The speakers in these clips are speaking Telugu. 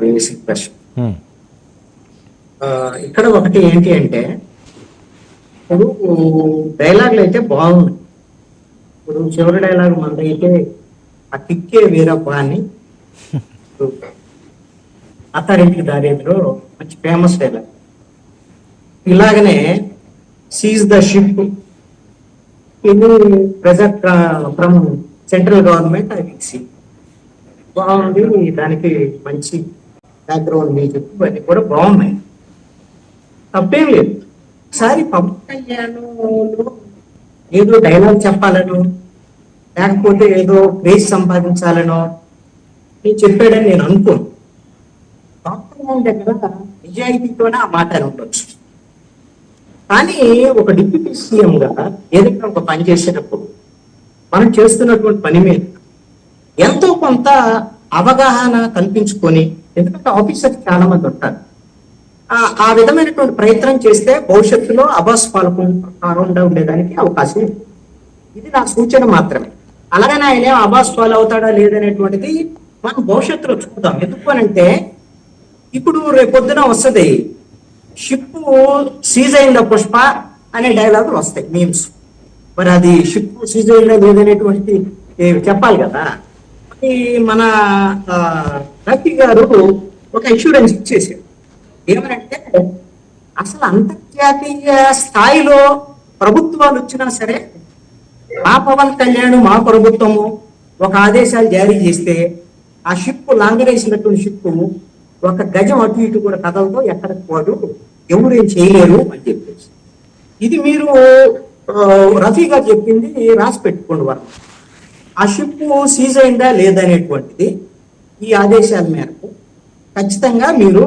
Basic question. ఇక్కడ ఒకటి ఏంటి అంటే, ఇప్పుడు డైలాగులు అయితే బాగున్నాయి. ఇప్పుడు చివరి డైలాగ్ మనదైతే ఆ కిక్కే వీరప్ప అని అత్తారింటికి దారేదిలో మంచి ఫేమస్ డైలాగ్. ఇలాగనే సీజ్ ద షిప్ ఇది ప్రెజర్ ఫ్రమ్ సెంట్రల్ గవర్నమెంట్ అది బాగుంది. దానికి మంచి బ్యాక్గ్రౌండ్ మ్యూజిక్ ఇవన్నీ కూడా బాగున్నాయి, తప్పేం లేదు. ఒకసారి పవన్ కళ్యాణ్లో ఏదో డైలాగ్ చెప్పాలనో లేకపోతే ఏదో క్రేజ్ సంపాదించాలనో నేను చెప్పాడని నేను అనుకోను. పవన్ దగ్గర నిజాయితీతోనే ఆ మాట అని ఉండొచ్చు. కానీ ఒక డిప్యూటీ సీఎంగా ఏదైనా ఒక పని చేసేటప్పుడు మనం చేస్తున్నటువంటి పని మీద ఎంతో కొంత అవగాహన కల్పించుకొని, ఎందుకంటే ఆఫీసర్ చాలా మంది ఉంటారు, ఆ విధమైనటువంటి ప్రయత్నం చేస్తే భవిష్యత్తులో అబాస్ పాల్గొనకుండా ఉండేదానికి అవకాశం ఉంది. ఇది నా సూచన మాత్రమే. అలాగని ఆయన అబాస్ పాలు అవుతాడా లేదనేటువంటిది మనం భవిష్యత్తులో చూద్దాం. ఎందుకు అనంటే ఇప్పుడు రేపొద్దున వస్తుంది షిప్ సీజ్ అయిందా పుష్ప అనే డైలాగులు వస్తాయి, మీమ్స్. మరి అది షిప్ సీజ్ అయిందా లేదనేటువంటి చెప్పాలి కదా. మన రఫీ గారు ఒక ఇన్సూరెన్స్ ఇచ్చేసారు. ఏమనంటే అసలు అంతర్జాతీయ స్థాయిలో ప్రభుత్వాలు వచ్చినా సరే మా పవన్ కళ్యాణ్ మా ప్రభుత్వము ఒక ఆదేశాలు జారీ చేస్తే ఆ షిప్ లాంగరేసినటువంటి షిప్ ఒక గజం అటు ఇటు కూడా కదలతో ఎక్కడికి పోదు, ఎవరేం చేయలేరు అని చెప్పేసి. ఇది మీరు రఫీ గారు చెప్పింది రాసి పెట్టుకోండి. వారు ఆ షిప్ సీజ్ అయిందా లేదనేటువంటిది ఈ ఆదేశాల మేరకు ఖచ్చితంగా మీరు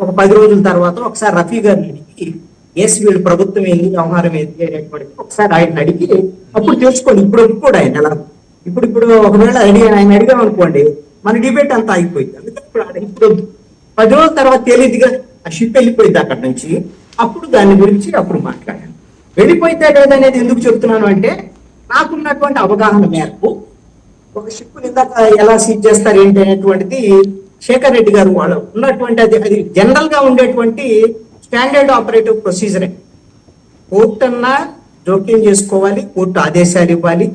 ఒక 10 రోజుల తర్వాత ఒకసారి రఫీ గారిని అడిగి ఎస్ వీళ్ళు ప్రభుత్వం ఏంది వ్యవహారం ఏంటి అనేటువంటిది ఒకసారి ఆయన అడిగి అప్పుడు తెలుసుకోండి. ఇప్పుడు కూడా ఆయన ఎలా ఇప్పుడు ఒకవేళ ఆయన అడిగామనుకోండి మన డిబేట్ అంతా అయిపోయింది. అందుకని ఇప్పుడు 10 రోజుల తర్వాత తెలియదుగా ఆ షిప్ వెళ్ళిపోయింది అక్కడి నుంచి. అప్పుడు దాని గురించి అప్పుడు మాట్లాడాను. వెళ్ళిపోయితే లేదనేది ఎందుకు చెప్తున్నాను అంటే నాకున్నటువంటి అవగాహన మేరకు ఒక షిప్ ఇందాక ఎలా సీజ్ చేస్తారు ఏంటి అనేటువంటిది శేఖర్ రెడ్డి గారు వాళ్ళు ఉన్నటువంటి అది జనరల్ గా ఉండేటువంటి స్టాండర్డ్ ఆపరేటివ్ ప్రొసీజరే. కోర్టు అన్నా జోక్యం చేసుకోవాలి, కోర్టు ఆదేశాలు ఇవ్వాలి,